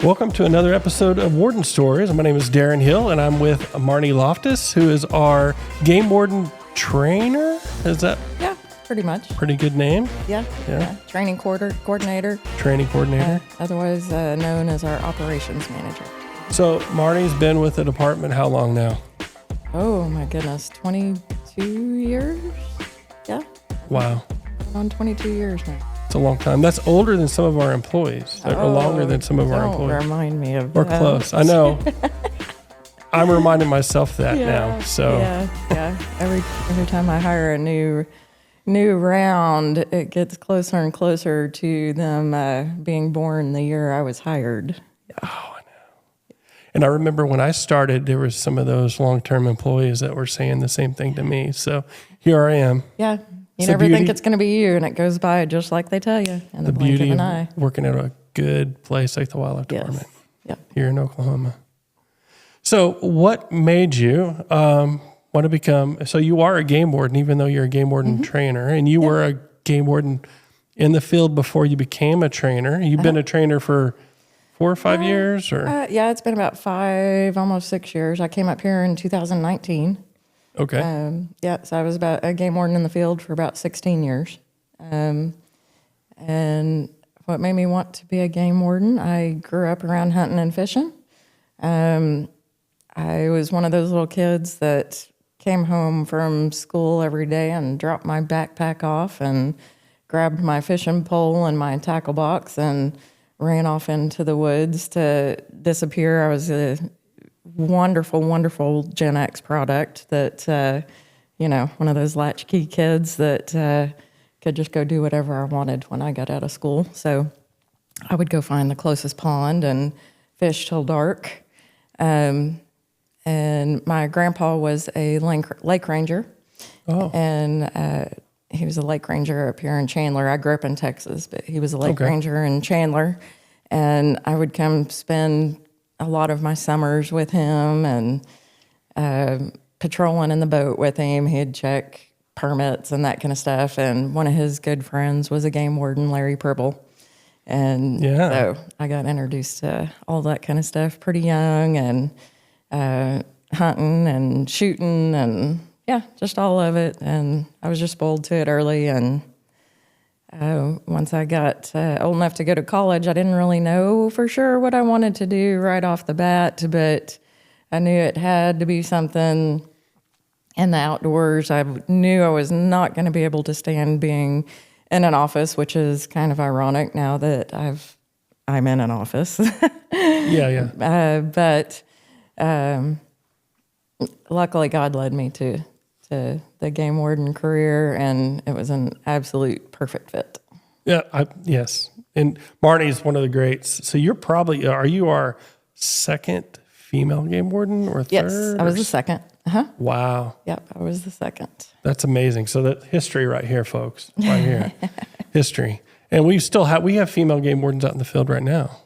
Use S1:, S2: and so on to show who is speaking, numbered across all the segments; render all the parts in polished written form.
S1: Welcome to another episode of Warden Stories. My name is Darrin Hill, and I'm with Marni Loftis, who is our game warden trainer. Is that?
S2: Yeah, pretty much.
S1: Pretty good name?
S2: Yeah. Training coordinator.
S1: Training coordinator.
S2: Otherwise known as our operations manager.
S1: So Marni's been with the department how long now?
S2: Oh my goodness, 22 years? Yeah.
S1: Wow.
S2: On 22 years now.
S1: It's a long time. That's older than some of our employees. Or longer than some of our employees.
S2: Don't remind me of
S1: We're
S2: that.
S1: close. I know. I'm reminding myself that now. So
S2: yeah. Every time I hire a new round, it gets closer and closer to them being born the year I was hired.
S1: Oh, I know. And I remember when I started, there was some of those long-term employees that were saying the same thing to me. So here I am.
S2: Yeah. You never think it's going to be you, and it goes by just like they tell you in the blink of an eye.
S1: Working at a good place like the Wildlife Department here in Oklahoma. So what made you want to become, so you are a game warden, even though you're a game warden trainer, and you were a game warden in the field before you became a trainer. You've been a trainer for 4 or 5 years? Or
S2: yeah, it's been about 5, almost 6 years. I came up here in 2019.
S1: Okay.
S2: So I was about a game warden in the field for about 16 years. And what made me want to be a game warden, I grew up around hunting and fishing. I was one of those little kids that came home from school every day and dropped my backpack off and grabbed my fishing pole and my tackle box and ran off into the woods to disappear. I was a wonderful Gen X product that, one of those latchkey kids that could just go do whatever I wanted when I got out of school. So I would go find the closest pond and fish till dark. And my grandpa was a lake ranger. Oh. And he was a lake ranger up here in Chandler. I grew up in Texas, but he was a lake ranger in Chandler. And I would come spend a lot of my summers with him and patrolling in the boat with him. He'd check permits and that kind of stuff. And one of his good friends was a game warden, Larry Purble. And so I got introduced to all that kind of stuff pretty young, and hunting and shooting and just all of it. And I was just spoiled to it early. And once I got old enough to go to college, I didn't really know for sure what I wanted to do right off the bat, but I knew it had to be something in the outdoors. I knew I was not going to be able to stand being in an office, which is kind of ironic now that I'm in an office. But luckily God led me to the game warden career, and it was an absolute perfect fit.
S1: Yes. And Marni is one of the greats. So are you our second female game warden or third?
S2: Yes, I was the second.
S1: Wow.
S2: Yep, I was the second.
S1: That's amazing. So that history right here, folks, right here, history. And we have female game wardens out in the field right now.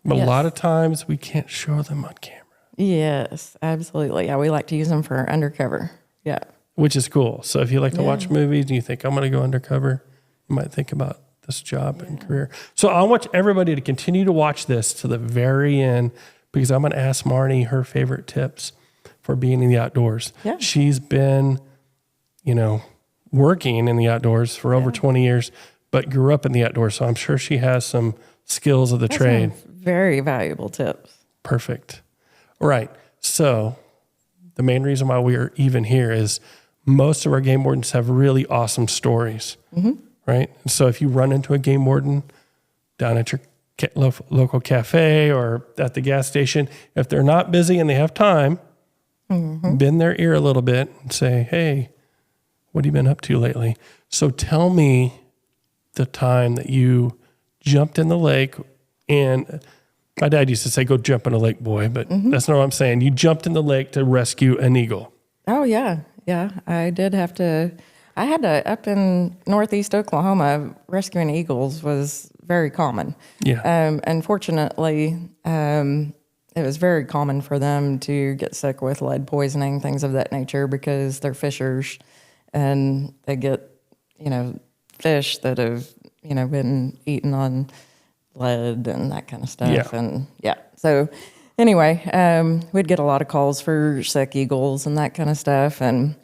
S1: But a lot of times we can't show them on camera. Yes,
S2: absolutely. Yeah, we like to use them for undercover. Yeah.
S1: Which is cool. So if you like to watch movies and you think, I'm going to go undercover, you might think about this job and career. So I want everybody to continue to watch this to the very end, because I'm going to ask Marni her favorite tips for being in the outdoors. Yeah. She's been, working in the outdoors for over 20 years, but grew up in the outdoors. So I'm sure she has some skills of the trade.
S2: Very valuable tips.
S1: Perfect. All right. So the main reason why we are even here is most of our game wardens have really awesome stories, right? And so if you run into a game warden down at your local cafe or at the gas station, if they're not busy and they have time, bend their ear a little bit and say, hey, what have you been up to lately? So tell me the time that you jumped in the lake, and my dad used to say, go jump in a lake, boy, but that's not what I'm saying. You jumped in the lake to rescue an eagle. Oh,
S2: yeah. Yeah, I did have to. I had to, up in northeast Oklahoma, rescuing eagles was very common.
S1: Yeah.
S2: Unfortunately, it was very common for them to get sick with lead poisoning, things of that nature, because they're fishers and they get, fish that have, been eaten on bled and that kind of stuff.
S1: Yeah.
S2: And so anyway, we'd get a lot of calls for sick eagles and that kind of stuff, and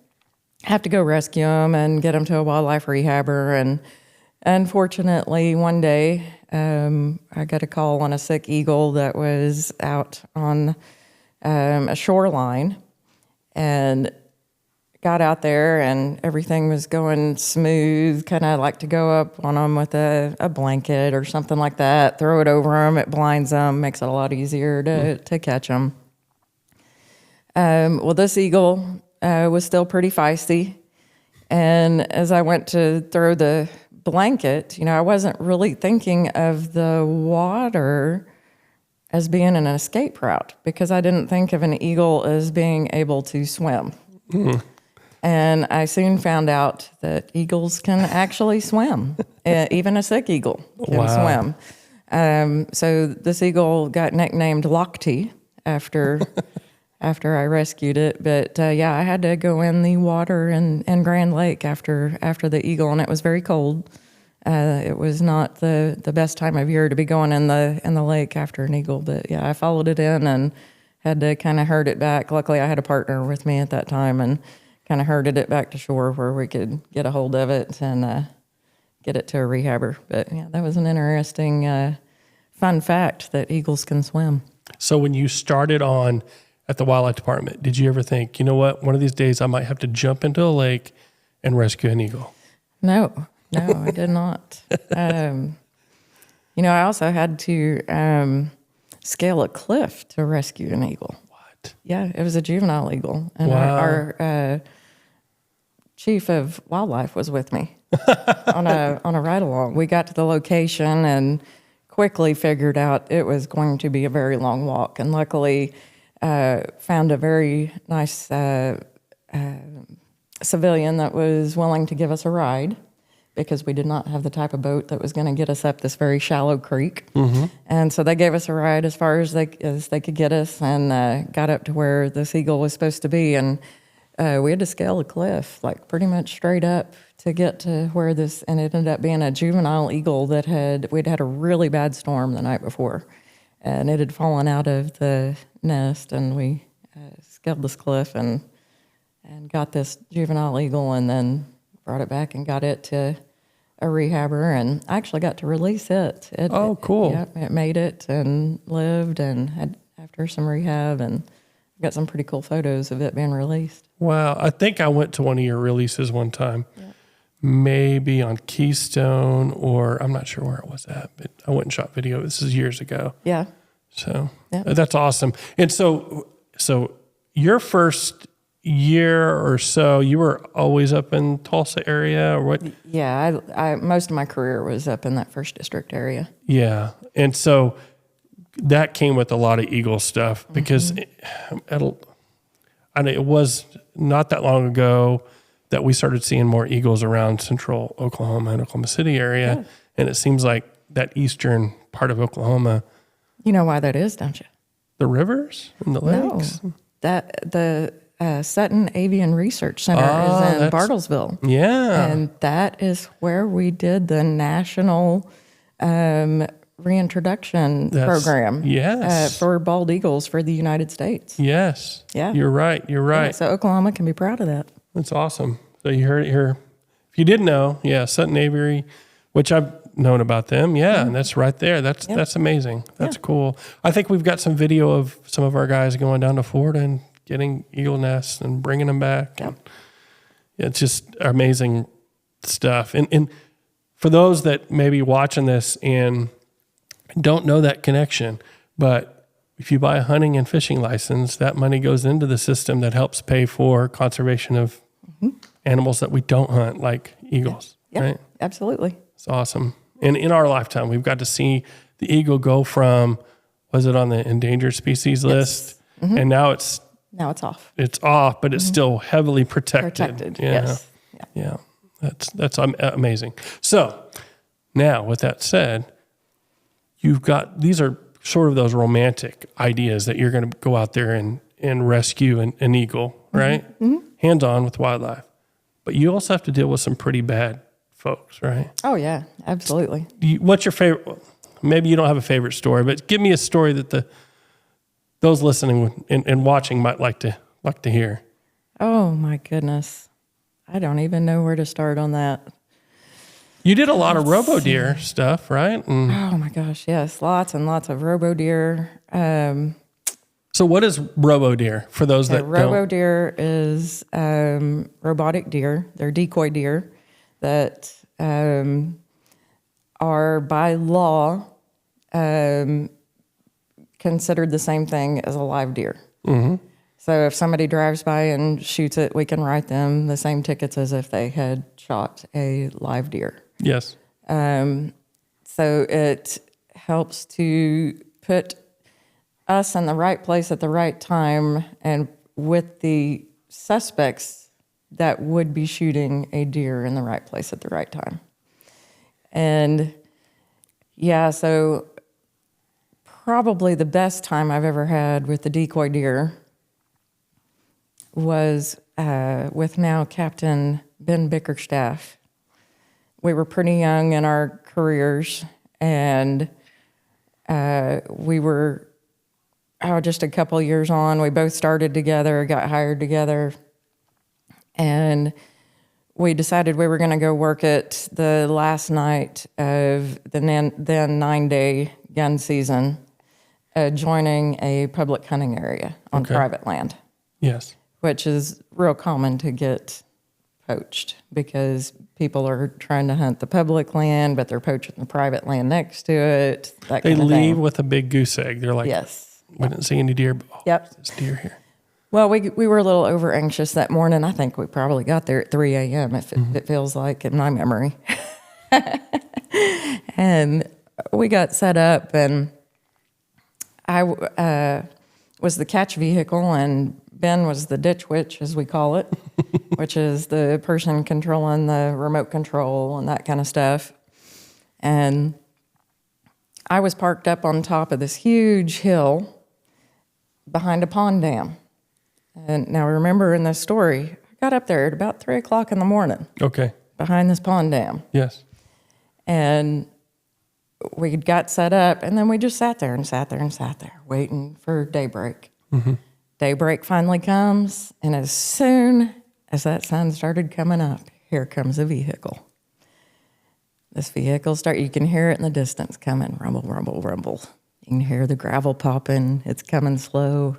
S2: have to go rescue them and get them to a wildlife rehabber. And unfortunately, one day, I got a call on a sick eagle that was out on a shoreline, and got out there and everything was going smooth. Kind of like to go up on them with a blanket or something like that, throw it over them, it blinds them, makes it a lot easier to catch them. Well, this eagle was still pretty feisty. And as I went to throw the blanket, I wasn't really thinking of the water as being an escape route, because I didn't think of an eagle as being able to swim. And I soon found out that eagles can actually swim. Even a sick eagle can swim. So this eagle got nicknamed Latchkey after I rescued it. But I had to go in the water in Grand Lake after the eagle, and it was very cold. It was not the best time of year to be going in the lake after an eagle. But I followed it in and had to kind of herd it back. Luckily, I had a partner with me at that time, and kind of herded it back to shore where we could get a hold of it and get it to a rehabber. But that was an interesting fun fact that eagles can swim.
S1: So when you started on at the wildlife department, did you ever think, you know what, one of these days I might have to jump into a lake and rescue an eagle?
S2: No, I did not. I also had to scale a cliff to rescue an eagle.
S1: What?
S2: Yeah, it was a juvenile eagle. And
S1: Wow.
S2: our chief of wildlife was with me on a ride along. We got to the location and quickly figured out it was going to be a very long walk. And luckily found a very nice civilian that was willing to give us a ride, because we did not have the type of boat that was going to get us up this very shallow creek. And so they gave us a ride as far as they could get us, and got up to where this eagle was supposed to be. And we had to scale a cliff, like pretty much straight up to get to where this, and it ended up being a juvenile eagle that we'd had a really bad storm the night before. And it had fallen out of the nest, and we scaled this cliff and got this juvenile eagle, and then brought it back and got it to a rehabber, and I actually got to release it.
S1: Oh, cool.
S2: It made it and lived, and had after some rehab, and got some pretty cool photos of it being released.
S1: Wow. I think I went to one of your releases one time, maybe on Keystone, or I'm not sure where it was at, but I went and shot video. This is years ago.
S2: Yeah.
S1: So that's awesome. And so your first year or so, you were always up in Tulsa area, or what?
S2: Yeah, I most of my career was up in that first district area.
S1: Yeah. And so that came with a lot of eagle stuff, because it was not that long ago that we started seeing more eagles around central Oklahoma and Oklahoma City area. Yeah. And it seems like that eastern part of Oklahoma.
S2: You know why that is, don't you?
S1: The rivers and the lakes?
S2: No, the Sutton Avian Research Center is in Bartlesville.
S1: Yeah.
S2: And that is where we did the national reintroduction program for bald eagles for the United States.
S1: Yes.
S2: Yeah.
S1: You're right. Yeah,
S2: so Oklahoma can be proud of that.
S1: That's awesome. So you heard it here. If you didn't know, Sutton Aviary, which I've known about them. Yeah. And that's right there. That's amazing. That's cool. I think we've got some video of some of our guys going down to Florida and getting eagle nests and bringing them back.
S2: Yep.
S1: And it's just amazing stuff. And for those that may be watching this and don't know that connection, but if you buy a hunting and fishing license, that money goes into the system that helps pay for conservation of animals that we don't hunt, like eagles.
S2: Yeah,
S1: right?
S2: Absolutely.
S1: It's awesome. And in our lifetime, we've got to see the eagle go from, was it on the endangered species list? And now it's
S2: off.
S1: It's off, but it's still heavily protected.
S2: Yes.
S1: Yeah. That's amazing. So now, with that said, you've got, these are sort of those romantic ideas that you're going to go out there and rescue an eagle, right? Hands-on with wildlife. But you also have to deal with some pretty bad folks, right?
S2: Oh, yeah, absolutely.
S1: What's your favorite? maybe you don't have a favorite story, but give me a story that those listening and watching might like to hear.
S2: Oh my goodness. I don't even know where to start on that.
S1: You did a lot of Robo deer stuff, right?
S2: Oh my gosh, yes. Lots and lots of Robo deer.
S1: So what is Robo deer for those that
S2: Robo
S1: don't?
S2: deer is robotic deer. They're decoy deer that are by law considered the same thing as a live deer. Mm-hmm. So if somebody drives by and shoots it, we can write them the same tickets as if they had shot a live deer.
S1: Yes.
S2: So it helps to put us in the right place at the right time and with the suspects that would be shooting a deer in the right place at the right time. And yeah, so probably the best time I've ever had with the decoy deer was with now Captain Ben Bickerstaff. We were pretty young in our careers, and we were just a couple years on. We both started together, got hired together, and we decided we were going to go work it the last night of the then 9-day gun season, joining a public hunting area on private land.
S1: Yes.
S2: Which is real common to get poached because people are trying to hunt the public land, but they're poaching the private land next to it.
S1: They leave with a big goose egg. They're like,
S2: yes.
S1: We didn't see any deer, but there's deer here.
S2: Well, we were a little over anxious that morning. I think we probably got there at 3 a.m. if it feels like in my memory. And we got set up, and I was the catch vehicle, and Ben was the ditch witch, as we call it, which is the person controlling the remote control and that kind of stuff. And I was parked up on top of this huge hill behind a pond dam. And now remember in this story, I got up there at about 3 o'clock in the morning.
S1: Okay.
S2: Behind this pond dam.
S1: Yes.
S2: And we got set up, and then we just sat there, waiting for daybreak. Mm-hmm. Daybreak finally comes, and as soon as that sun started coming up, here comes a vehicle. This vehicle you can hear it in the distance coming, rumble, rumble, rumble. You can hear the gravel popping. It's coming slow.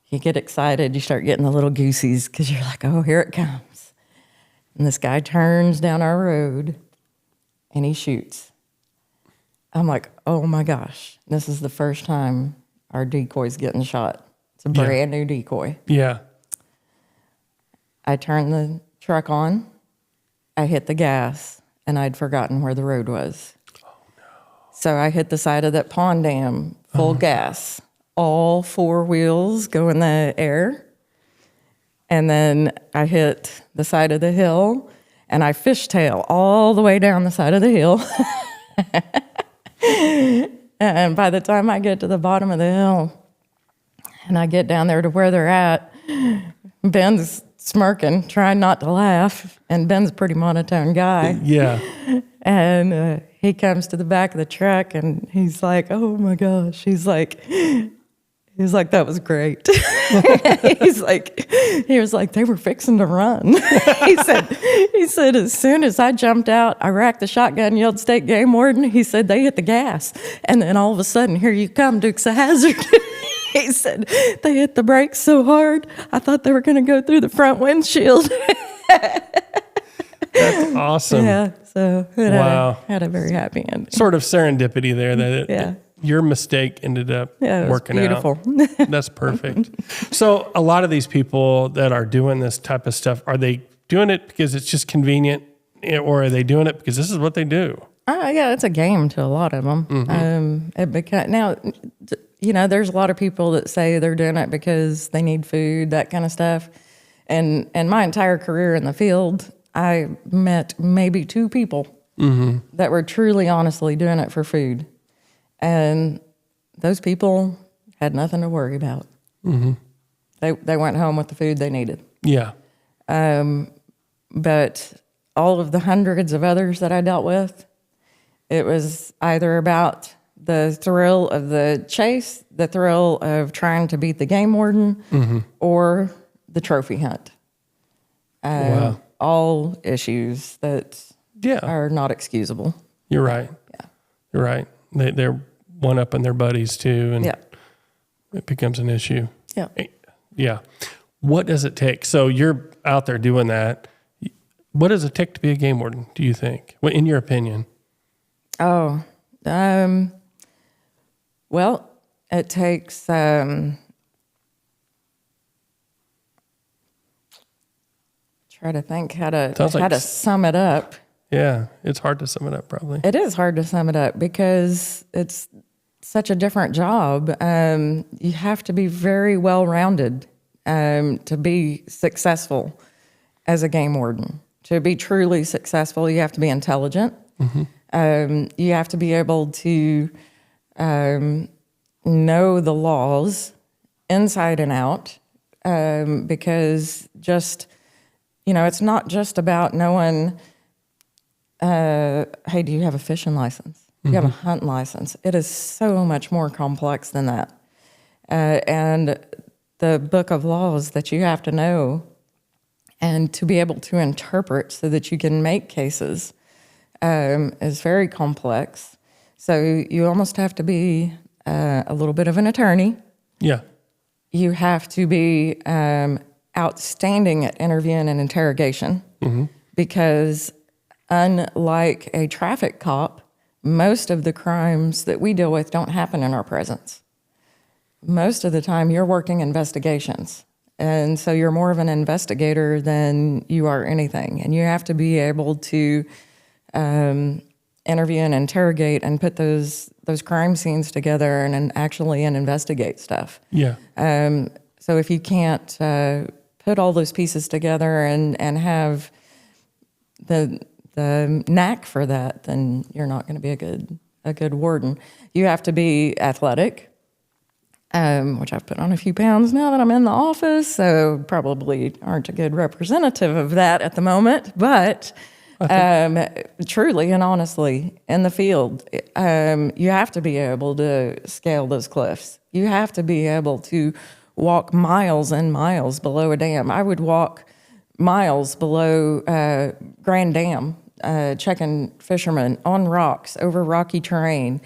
S2: You get excited. You start getting the little goosies because you're like, oh, here it comes. And this guy turns down our road, and he shoots. I'm like, oh, my gosh. This is the first time our decoy's getting shot. It's a brand new decoy.
S1: Yeah.
S2: I turned the truck on. I hit the gas, and I'd forgotten where the road was. Oh, no. So I hit the side of that pond dam, full gas. All 4 wheels go in the air. And then I hit the side of the hill, and I fishtail all the way down the side of the hill. And by the time I get to the bottom of the hill, and I get down there to where they're at, Ben's smirking, trying not to laugh. And Ben's a pretty monotone guy.
S1: Yeah.
S2: And he comes to the back of the truck, and he's like, oh, my gosh. He's like, that was great. He was like, they were fixing to run. he said, as soon as I jumped out, I racked the shotgun, yelled state game warden. He said, they hit the gas. And then all of a sudden, here you come, Dukes of Hazzard. He said, they hit the brakes so hard, I thought they were going to go through the front windshield.
S1: That's awesome.
S2: Yeah, so it
S1: Wow.
S2: had a very happy ending.
S1: Sort of serendipity there that your mistake ended up working
S2: beautiful.
S1: out. That's perfect. So a lot of these people that are doing this type of stuff, are they doing it because it's just convenient, or are they doing it because this is what they do?
S2: Yeah, it's a game to a lot of them. Mm-hmm. Now, there's a lot of people that say they're doing it because they need food, that kind of stuff. And my entire career in the field, I met maybe 2 people that were truly, honestly doing it for food. And those people had nothing to worry about. Mm-hmm. They went home with the food they needed.
S1: Yeah.
S2: But all of the hundreds of others that I dealt with, It was either about the thrill of the chase, the thrill of trying to beat the game warden, or the trophy hunt.
S1: Wow.
S2: All issues that
S1: Yeah.
S2: are not excusable.
S1: You're right.
S2: Yeah.
S1: You're right. They're one-upping their buddies too, and
S2: Yeah.
S1: it becomes an issue.
S2: Yeah.
S1: Yeah. What does it take? So you're out there doing that. What does it take to be a game warden, do you think? Well, in your opinion?
S2: Well, it takes try to think how to sum it up.
S1: Yeah, it's hard to sum it up probably.
S2: It is hard to sum it up because it's such a different job. You have to be very well-rounded to be successful as a game warden. To be truly successful, you have to be intelligent. You have to be able to know the laws inside and out, because just, it's not just about knowing, hey, do you have a fishing license? Do you have a hunting license? It is so much more complex than that. And the book of laws that you have to know and to be able to interpret so that you can make cases is very complex. So you almost have to be a little bit of an attorney.
S1: Yeah.
S2: You have to be outstanding at interviewing and interrogation, because unlike a traffic cop, most of the crimes that we deal with don't happen in our presence. Most of the time you're working investigations. And so you're more of an investigator than you are anything. And you have to be able to interview and interrogate and put those crime scenes together and actually investigate stuff.
S1: Yeah.
S2: So if you can't put all those pieces together and have the knack for that, then you're not going to be a good warden. You have to be athletic. Which I've put on a few pounds now that I'm in the office, so probably aren't a good representative of that at the moment. But truly and honestly, in the field, you have to be able to scale those cliffs. You have to be able to walk miles and miles below a dam. I would walk miles below Grand Dam, checking fishermen on rocks, over rocky terrain.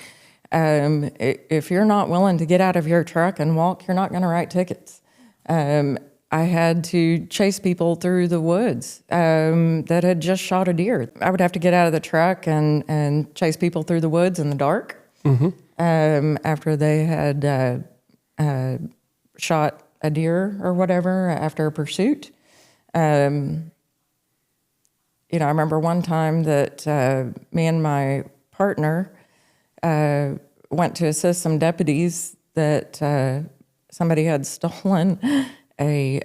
S2: If you're not willing to get out of your truck and walk, you're not going to write tickets. I had to chase people through the woods that had just shot a deer. I would have to get out of the truck and chase people through the woods in the dark after they had shot a deer or whatever after a pursuit. I remember one time that me and my partner went to assist some deputies that somebody had stolen a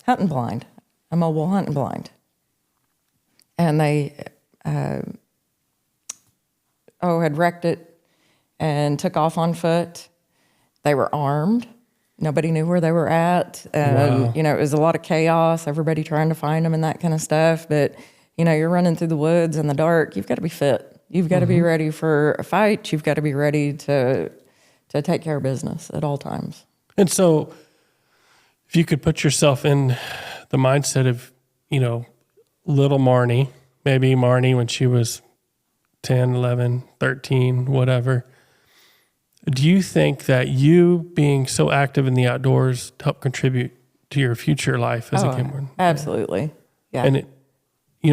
S2: hunting blind, a mobile hunting blind. And they had wrecked it and took off on foot. They were armed. Nobody knew where they were at.
S1: Wow.
S2: It was a lot of chaos, everybody trying to find them and that kind of stuff. But, you're running through the woods in the dark. You've got to be fit. You've got to be ready for a fight. You've got to be ready to take care of business at all times.
S1: And so if you could put yourself in the mindset of, little Marni, maybe Marni when she was 10, 11, 13, whatever, do you think that you being so active in the outdoors helped contribute to your future life as a game warden?
S2: Absolutely. Yeah.
S1: And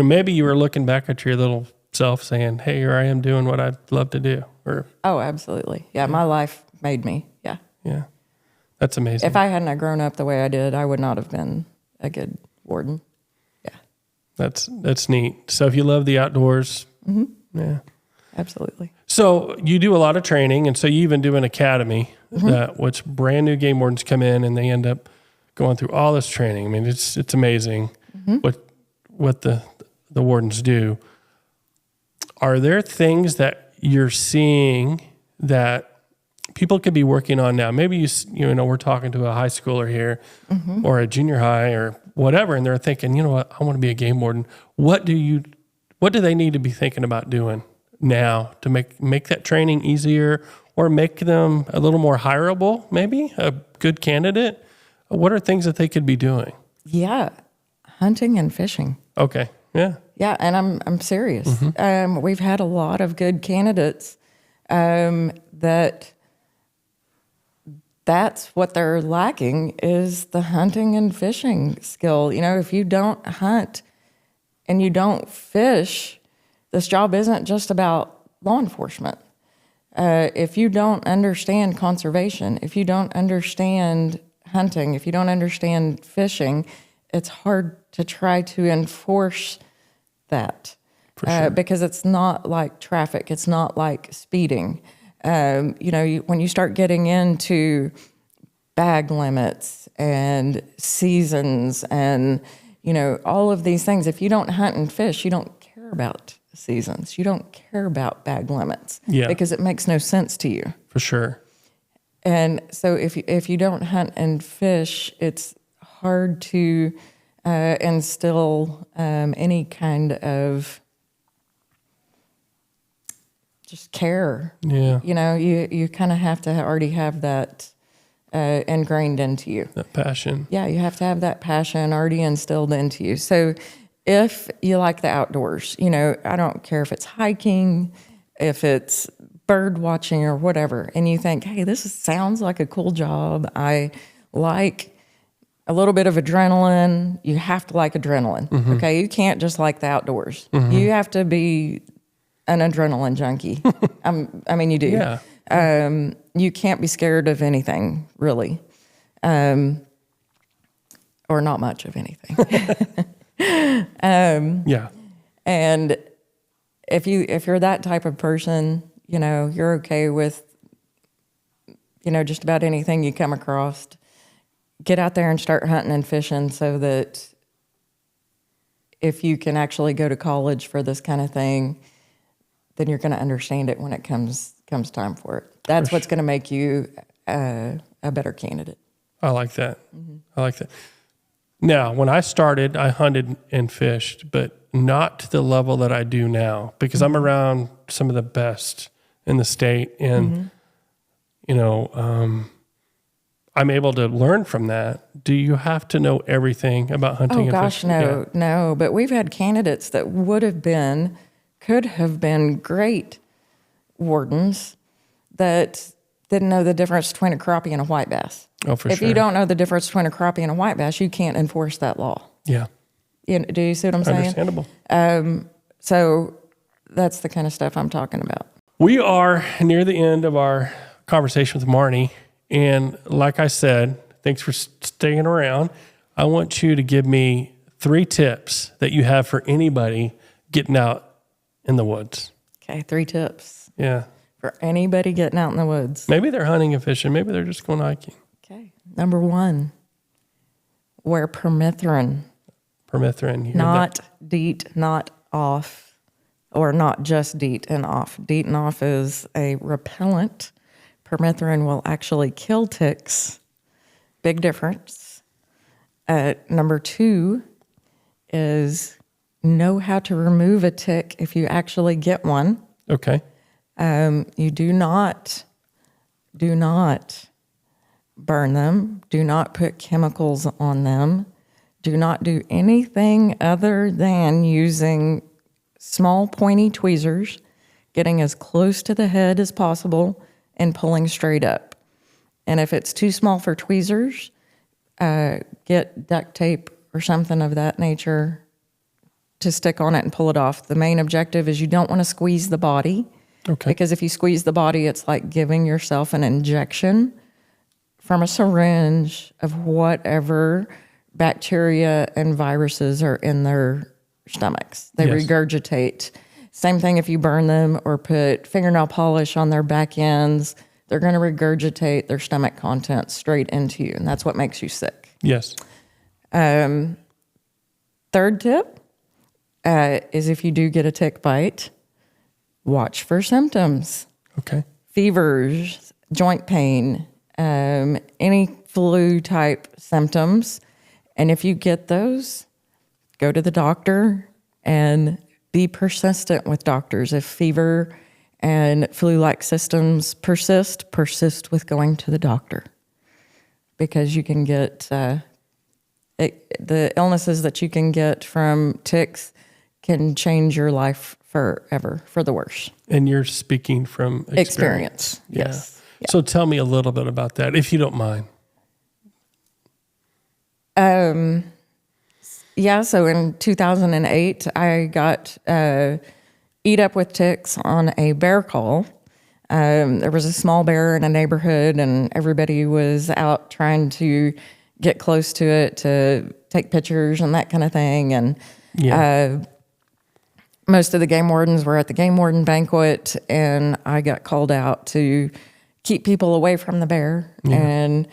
S1: maybe you were looking back at your little self saying, hey, here I am doing what I'd love to do. Or
S2: absolutely. Yeah, my life made me. Yeah.
S1: Yeah. That's amazing.
S2: If I hadn't grown up the way I did, I would not have been a good warden. Yeah.
S1: That's neat. So if you love the outdoors, yeah.
S2: Absolutely.
S1: So you do a lot of training, and so you even do an academy which brand new game wardens come in and they end up going through all this training. I mean, it's amazing what the wardens do. Are there things that you're seeing that people could be working on now? Maybe we're talking to a high schooler here or a junior high or whatever, and they're thinking, I want to be a game warden. What do they need to be thinking about doing now to make that training easier or make them a little more hireable, maybe a good candidate? What are things that they could be doing?
S2: Yeah, hunting and fishing.
S1: Okay. Yeah.
S2: Yeah, and I'm serious. We've had a lot of good candidates that's what they're lacking is the hunting and fishing skill. If you don't hunt and you don't fish, this job isn't just about law enforcement. If you don't understand conservation, if you don't understand hunting, if you don't understand fishing, it's hard to try to enforce that.
S1: For sure.
S2: Because it's not like traffic. It's not like speeding. When you start getting into bag limits and seasons and, all of these things, if you don't hunt and fish, you don't care about seasons. You don't care about bag limits because it makes no sense to you.
S1: For sure.
S2: And so if you don't hunt and fish, it's hard to instill any kind of just care.
S1: Yeah.
S2: You kind of have to already have that ingrained into you.
S1: That passion.
S2: Yeah, you have to have that passion already instilled into you. So if you like the outdoors, I don't care if it's hiking, if it's bird watching or whatever, and you think, hey, sounds like a cool job. I like a little bit of adrenaline. You have to like adrenaline. Okay, you can't just like the outdoors. You have to be an adrenaline junkie. You do.
S1: Yeah.
S2: You can't be scared of anything, really, or not much of anything.
S1: Yeah.
S2: And if you're that type of person, you're okay with, just about anything you come across. Get out there and start hunting and fishing so that if you can actually go to college for this kind of thing, then you're going to understand it when it comes time for it. That's what's going to make you a better candidate.
S1: I like that. I like that. Now, when I started, I hunted and fished, but not to the level that I do now because I'm around some of the best in the state. And, I'm able to learn from that. Do you have to know everything about hunting and fishing?
S2: No. But we've had candidates that could have been great wardens that didn't know the difference between a crappie and a white bass.
S1: Oh, for
S2: If
S1: sure.
S2: you don't know the difference between a crappie and a white bass, you can't enforce that law.
S1: Yeah.
S2: Do you see what I'm saying?
S1: Understandable.
S2: So that's the kind of stuff I'm talking about.
S1: We are near the end of our conversation with Marni. And like I said, thanks for staying around. I want you to give me 3 tips that you have for anybody getting out in the woods.
S2: Okay, 3 tips.
S1: Yeah.
S2: For anybody getting out in the woods.
S1: Maybe they're hunting and fishing. Maybe they're just going hiking.
S2: Okay. Number 1, wear permethrin.
S1: Permethrin. You heard
S2: Not
S1: that?
S2: DEET, not off, or not just DEET and off. DEET and off is a repellent. Permethrin will actually kill ticks. Big difference. Number 2 is know how to remove a tick if you actually get one.
S1: Okay.
S2: You do not burn them. Do not put chemicals on them. Do not do anything other than using small pointy tweezers, getting as close to the head as possible, and pulling straight up. And if it's too small for tweezers, get duct tape or something of that nature to stick on it and pull it off. The main objective is you don't want to squeeze the body.
S1: Okay.
S2: Because if you squeeze the body, it's like giving yourself an injection from a syringe of whatever bacteria and viruses are in their stomachs. They
S1: Yes.
S2: regurgitate. Same thing if you burn them or put fingernail polish on their back ends, they're going to regurgitate their stomach contents straight into you, and that's what makes you sick.
S1: Yes.
S2: 3rd tip is if you do get a tick bite, watch for symptoms.
S1: Okay.
S2: Fevers, joint pain, any flu type symptoms. And if you get those, go to the doctor and be persistent with doctors. If fever and flu-like symptoms persist with going to the doctor, because you can get the illnesses that you can get from ticks can change your life forever for the worse.
S1: And you're speaking from experience.
S2: Yes. Yeah.
S1: So tell me a little bit about that, if you don't mind.
S2: So in 2008, I got eat up with ticks on a bear call. There was a small bear in a neighborhood, and everybody was out trying to get close to it to take pictures and that kind of thing. And most of the game wardens were at the game warden banquet, and I got called out to keep people away from the bear, and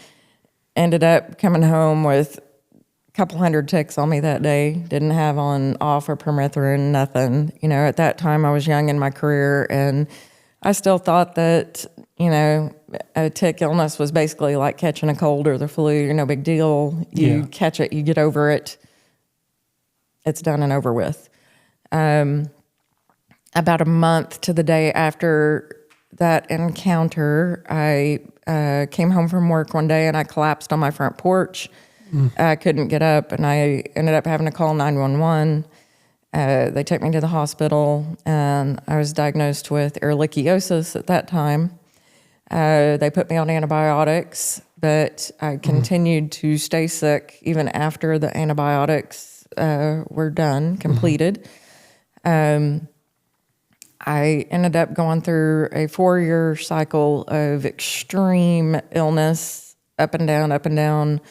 S2: ended up coming home with a couple hundred ticks on me that day. Didn't have on off or permethrin, nothing. You know, at that time I was young in my career, and I still thought that, you know, a tick illness was basically like catching a cold or the flu. No big deal. You catch it, you get over it. It's done and over with. About a month to the day after that encounter, I came home from work one day and I collapsed on my front porch. I couldn't get up, and I ended up having to call 911. They took me to the hospital, and I was diagnosed with ehrlichiosis at that time. They put me on antibiotics, but I continued to stay sick even after the antibiotics were done, completed. I ended up going through a 4-year cycle of extreme illness, up and down.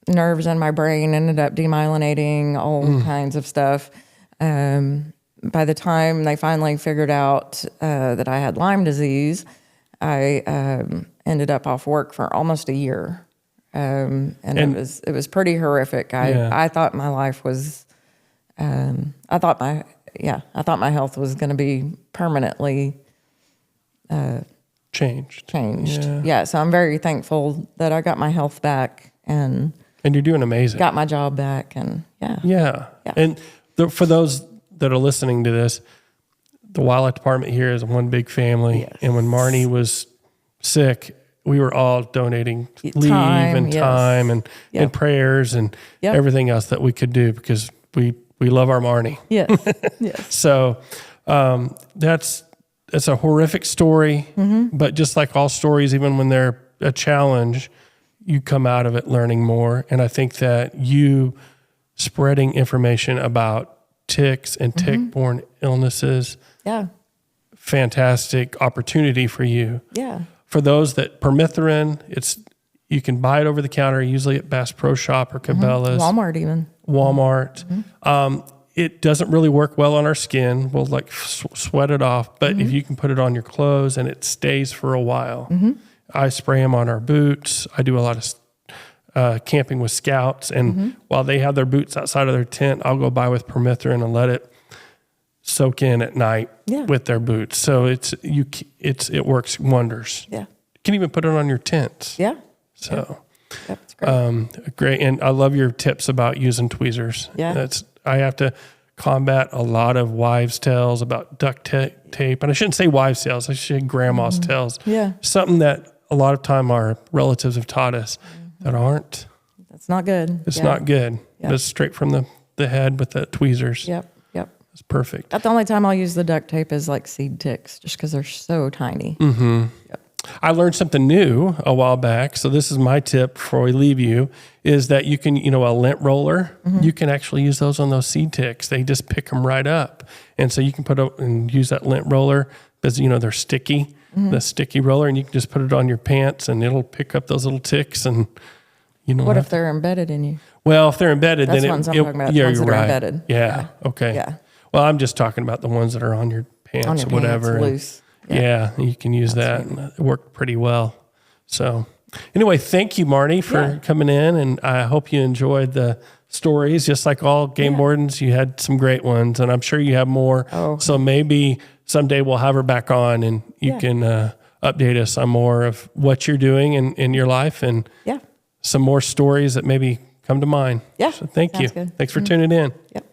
S2: Nerves in my brain ended up demyelinating, all kinds of stuff. By the time they finally figured out that I had Lyme disease, I ended up off work for almost a year. And it was pretty horrific. I thought my life was, I thought my health was going to be permanently
S1: changed.
S2: Yeah. So I'm very thankful that I got my health back, and
S1: you're doing amazing.
S2: Got my job back, and
S1: yeah. And for those that are listening to this, the wildlife department here is one big family. Yes. And when Marni was sick, we were all donating leave and time and prayers and everything else that we could do, because we love our Marni.
S2: Yes. Yes.
S1: So that's a horrific story, but just like all stories, even when they're a challenge, you come out of it learning more. And I think that you spreading information about ticks and tick-borne illnesses, fantastic opportunity for you. Yeah. For those that permethrin, you can buy it over the counter, usually at Bass Pro Shop or Cabela's.
S2: Walmart even.
S1: Walmart. It doesn't really work well on our skin. We'll like sweat it off, but if you can put it on your clothes and it stays for a while. I spray them on our boots. I do a lot of camping with scouts, and while they have their boots outside of their tent, I'll go by with permethrin and let it soak in at night with their boots. So it works wonders. Yeah. You can even put it on your tent. Yeah. So that's great. Great. And I love your tips about using tweezers. Yeah. I have to combat a lot of wives' tales about duct tape. And I shouldn't say wives' tales. I should say grandma's tales. Yeah. Something that a lot of time our relatives have taught us that aren't.
S2: That's not good.
S1: It's not good. Yep. It's straight from the head with the tweezers.
S2: Yep.
S1: It's perfect.
S2: That's the only time I'll use the duct tape is like seed ticks, just because they're so tiny. Yep.
S1: I learned something new a while back. So this is my tip before we leave you, is that you can, a lint roller, you can actually use those on those seed ticks. They just pick them right up. And so you can put up and use that lint roller because, they're sticky, the sticky roller, and you can just put it on your pants and it'll pick up those little ticks. And
S2: what if they're embedded in you?
S1: Well, if they're embedded,
S2: that's
S1: then
S2: I'm talking about.
S1: Yeah,
S2: you're right. Embedded.
S1: Yeah. Okay. Yeah. Well, I'm just talking about the ones that are on your pants or whatever.
S2: Pants, loose.
S1: Yeah, you can use that. And it worked pretty well. So anyway, thank you, Marni, for coming in. And I hope you enjoyed the stories. Just like all game wardens, you had some great ones. And I'm sure you have more. Oh. So maybe someday we'll have her back on and you can update us on more of what you're doing in your life and some more stories that maybe come to mind. Yeah. So thank you. Good. Thanks for tuning in. Yep.